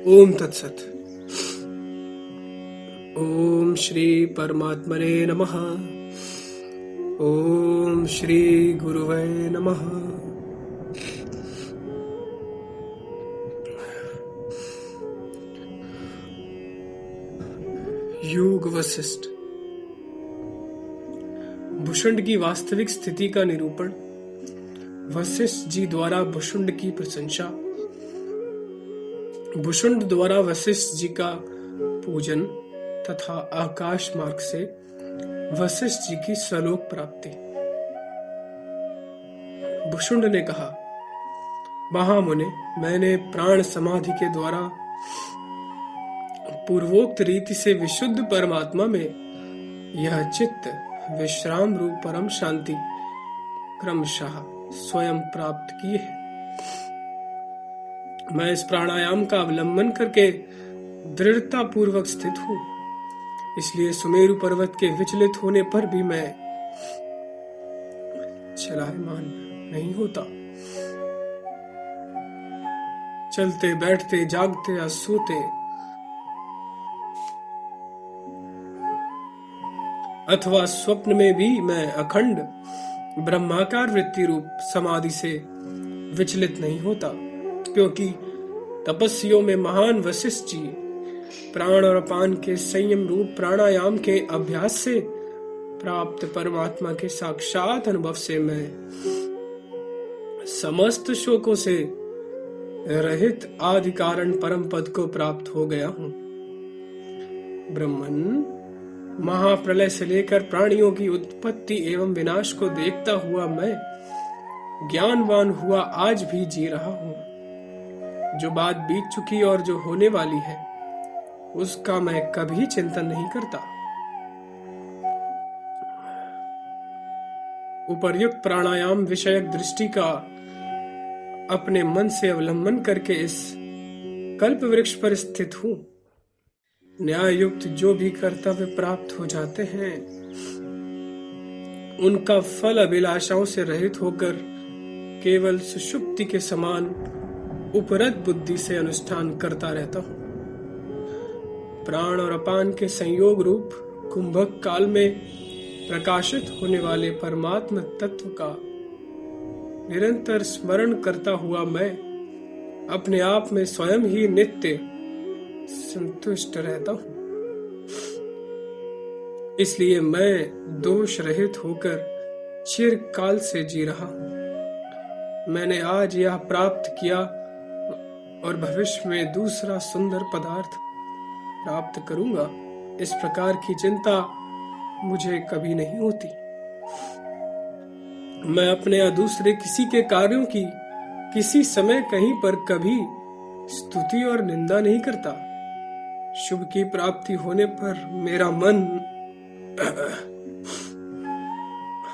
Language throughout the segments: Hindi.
ओम तत्सत। ओम श्री परमात्मने नमः। ओम श्री गुरुवे नमः। योग वशिष्ठ। भुषुंड की वास्तविक स्थिति का निरूपण। वशिष्ठ जी द्वारा भुषुंड की प्रशंसा। भुषुंड द्वारा वशिष्ठ जी का पूजन तथा आकाश मार्ग से वशिष्ठ जी की स्वलोक प्राप्ति। भुषुंड ने कहा, महामुने, मैंने प्राण समाधि के द्वारा पूर्वोक्त रीति से विशुद्ध परमात्मा में यह चित्त विश्राम रूप परम शांति क्रमशः स्वयं प्राप्त की है। मैं इस प्राणायाम का अवलंबन करके दृढ़ता पूर्वक स्थित हूं, इसलिए सुमेरु पर्वत के विचलित होने पर भी मैं चलायमान नहीं होता। चलते बैठते जागते या सोते अथवा स्वप्न में भी मैं अखंड ब्रह्माकार वृत्ति रूप समाधि से विचलित नहीं होता, क्योंकि तपस्वियों में महान वशिष्ठ जी प्राण और अपान के संयम रूप प्राणायाम के अभ्यास से प्राप्त परमात्मा के साक्षात अनुभव से मैं समस्त शोकों से रहित आदि कारण परम पद को प्राप्त हो गया हूं। ब्रह्मन, महाप्रलय से लेकर प्राणियों की उत्पत्ति एवं विनाश को देखता हुआ मैं ज्ञानवान हुआ आज भी जी रहा हूं। जो बात बीत चुकी और जो होने वाली है उसका मैं कभी चिंतन नहीं करता। उपर्युक्त प्राणायाम विषयक दृष्टि का अपने मन से अवलंबन करके इस कल्प वृक्ष पर स्थित हूं। न्याय युक्त जो भी कर्तव्य प्राप्त हो जाते हैं उनका फल अभिलाषाओं से रहित होकर केवल सुषुप्ति के समान उपरत बुद्धि से अनुष्ठान करता रहता हूं। प्राण और अपान के संयोग रूप कुंभक काल में प्रकाशित होने वाले परमात्म तत्व का निरंतर स्मरण करता हुआ मैं अपने आप में स्वयं ही नित्य संतुष्ट रहता हूं। इसलिए मैं दोष रहित होकर चिरकाल से जी रहा हूं। मैंने आज यह प्राप्त किया और भविष्य में दूसरा सुंदर पदार्थ प्राप्त करूंगा, इस प्रकार की चिंता मुझे कभी नहीं होती। मैं अपने या दूसरे किसी के कार्यों की किसी समय कहीं पर कभी स्तुति और निंदा नहीं करता। शुभ की प्राप्ति होने पर मेरा मन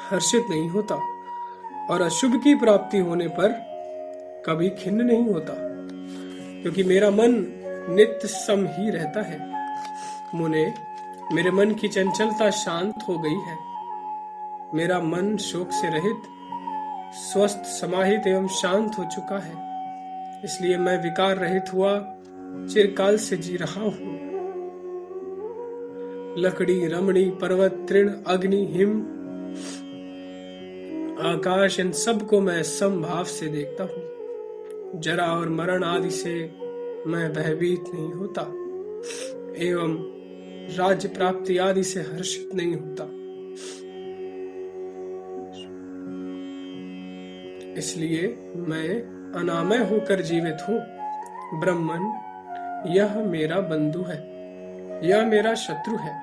हर्षित नहीं होता और अशुभ की प्राप्ति होने पर कभी खिन्न नहीं होता, क्योंकि मेरा मन नित्य सम ही रहता है। मुने, मेरे मन की चंचलता शांत हो गई है। मेरा मन शोक से रहित, स्वस्थ, समाहित एवं शांत हो चुका है। इसलिए मैं विकार रहित हुआ चिरकाल से जी रहा हूं। लकड़ी, रमणी, पर्वत, तृण, अग्नि, हिम, आकाश, इन सब को मैं समभाव से देखता हूं। जरा और मरण आदि से मैं भयभीत नहीं होता एवं राज्य प्राप्ति आदि से हर्षित नहीं होता। इसलिए मैं अनामय होकर जीवित हूं। ब्रह्मन, यह मेरा बंधु है, यह मेरा शत्रु है,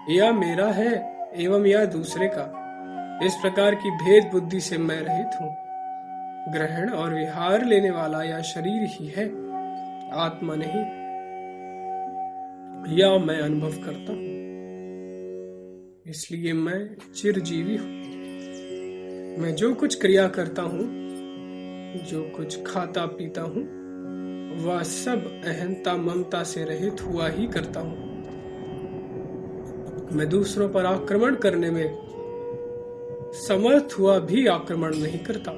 यह मेरा है एवं यह दूसरे का। इस प्रकार की भेद बुद्धि से मैं रहित हूं। ग्रहण और विहार लेने वाला यह शरीर ही है, आत्मा नहीं। यह मैं अनुभव करता हूं, इसलिए मैं चिरजीवी हूं। मैं जो कुछ क्रिया करता हूं, जो कुछ खाता पीता हूं, वह सब अहंता ममता से रहित हुआ ही करता हूं। मैं दूसरों पर आक्रमण करने में समर्थ हुआ भी आक्रमण नहीं करता।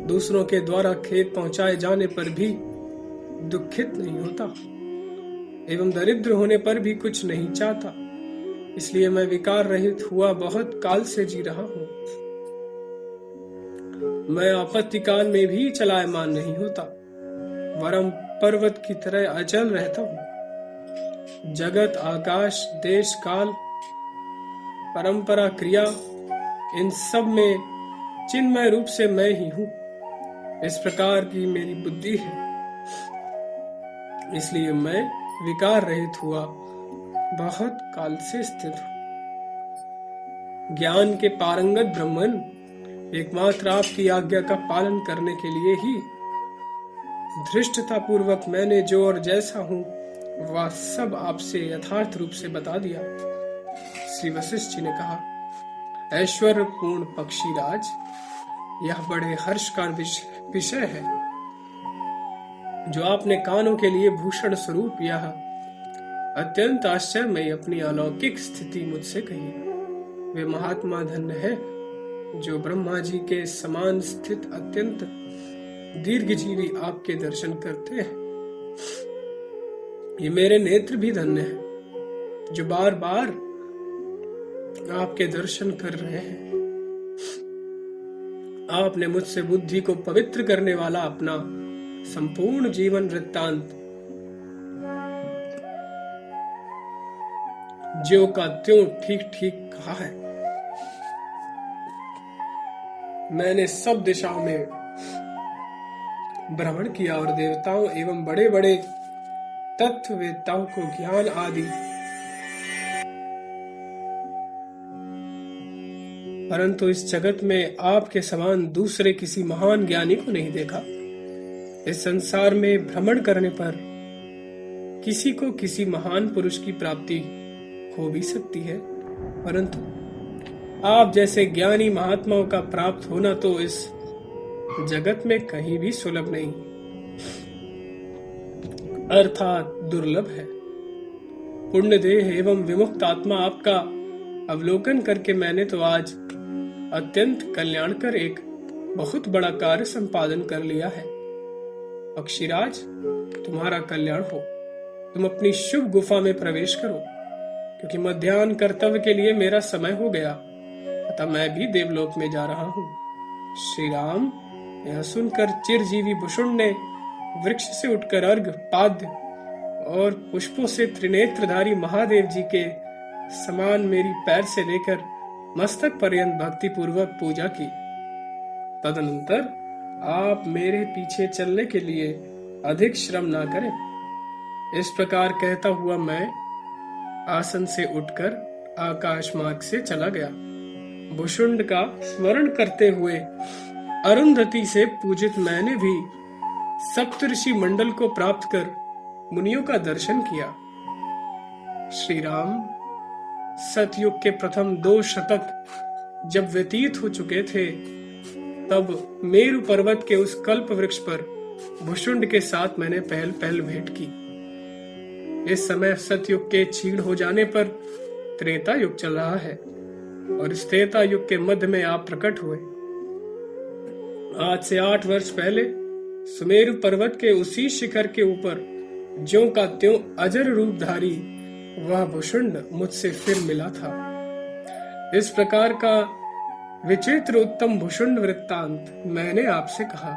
दूसरों के द्वारा खेद पहुंचाए जाने पर भी दुखित नहीं होता एवं दरिद्र होने पर भी कुछ नहीं चाहता। इसलिए मैं विकार रहित हुआ बहुत काल से जी रहा हूं। मैं आपत्ति काल में भी चलायमान नहीं होता, वरम पर्वत की तरह अचल रहता हूं। जगत, आकाश, देश, काल, परंपरा, क्रिया, इन सब में चिन्मय रूप से मैं ही हूं। इस प्रकार की मेरी बुद्धि है, इसलिए मैं विकार रहित हुआ बहुत काल से स्थित हूं। ज्ञान के पारंगत ब्राह्मण एकमात्र आपकी आज्ञा का पालन करने के लिए ही धृष्टता पूर्वक मैंने जो और जैसा हूं वह सब आपसे यथार्थ रूप से बता दिया। श्री वशिष्ठ जी ने कहा, ऐश्वर्य पूर्ण पक्षीराज, यह बड़े हर्ष का विषय है जो आपने कानों के लिए भूषण स्वरूप यह अत्यंत आश्चर्यमय अपनी अलौकिक स्थिति मुझसे कही। वे महात्मा धन्य है जो ब्रह्मा जी के समान स्थित अत्यंत दीर्घजीवी आपके दर्शन करते हैं। ये मेरे नेत्र भी धन्य है जो बार बार आपके दर्शन कर रहे हैं। आपने मुझसे बुद्धि को पवित्र करने वाला अपना संपूर्ण जीवन वृत्तांत ज्यों का त्यों ठीक ठीक कहा है। मैंने सब दिशाओं में भ्रमण किया और देवताओं एवं बड़े बड़े तत्ववेत्ताओं को ज्ञान आदि परंतु इस जगत में आपके समान दूसरे किसी महान ज्ञानी को नहीं देखा। इस संसार में भ्रमण करने पर किसी को किसी महान पुरुष की प्राप्ति हो भी सकती है, परंतु आप जैसे ज्ञानी महात्माओं का प्राप्त होना तो इस जगत में कहीं भी सुलभ नहीं, अर्थात दुर्लभ है। पुण्य देह एवं विमुक्त आत्मा आपका अवलोकन करके मैंने तो आज अत्यंत कल्याणकर एक बहुत बड़ा कार्य संपादन कर लिया है। पक्षीराज, तुम्हारा कल्याण हो। तुम अपनी शुभ गुफा में प्रवेश करो, क्योंकि मध्याह्न कर्तव्य के लिए मेरा समय हो गया, अतः मैं भी देवलोक में जा रहा हूँ। श्री राम, यह सुनकर चिरजीवी भुषुंड ने वृक्ष से उठकर अर्घ, पाद्य और पुष्पों से त्रिनेत्रधारी महादेव जी के समान मेरी पैर से लेकर मस्तक पर्यंत भक्ति पूर्वक पूजा की। तदनंतर आप मेरे पीछे चलने के लिए अधिक श्रम ना करें। इस प्रकार कहता हुआ मैं आसन से उठकर आकाश मार्ग से चला गया। भुषुंड का स्मरण करते हुए अरुंधति से पूजित मैंने भी सप्तऋषि मंडल को प्राप्त कर मुनियों का दर्शन किया। श्री राम, सतयुग के प्रथम 2 शतक जब व्यतीत हो चुके थे, तब मेरु पर्वत के उस कल्प वृक्ष पर भुषुंड के साथ मैंने पहल भेंट की। इस समय सतयुग के क्षीण हो जाने पर त्रेता युग चल रहा है और इस त्रेता युग के मध्य में आप प्रकट हुए। आज से 8 वर्ष पहले सुमेरु पर्वत के उसी शिखर के ऊपर ज्यों का त्यों अजर रूपधारी वह भुषुंड मुझसे फिर मिला था। इस प्रकार का विचित्र उत्तम भुषुंड वृत्तांत मैंने आपसे कहा।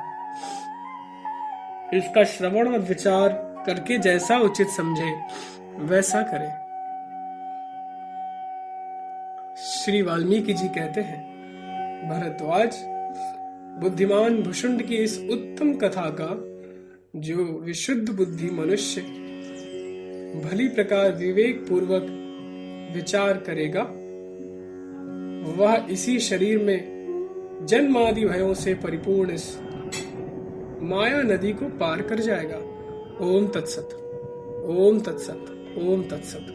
इसका श्रवण और विचार करके जैसा उचित समझे वैसा करें। श्री वाल्मीकि जी कहते हैं, भरद्वाज, बुद्धिमान भुषुंड की इस उत्तम कथा का जो विशुद्ध बुद्धि मनुष्य भली प्रकार विवेक पूर्वक विचार करेगा, वह इसी शरीर में जन्म आदि भयों से परिपूर्ण इस माया नदी को पार कर जाएगा। ओम तत्सत, ओम तत्सत, ओम तत्सत।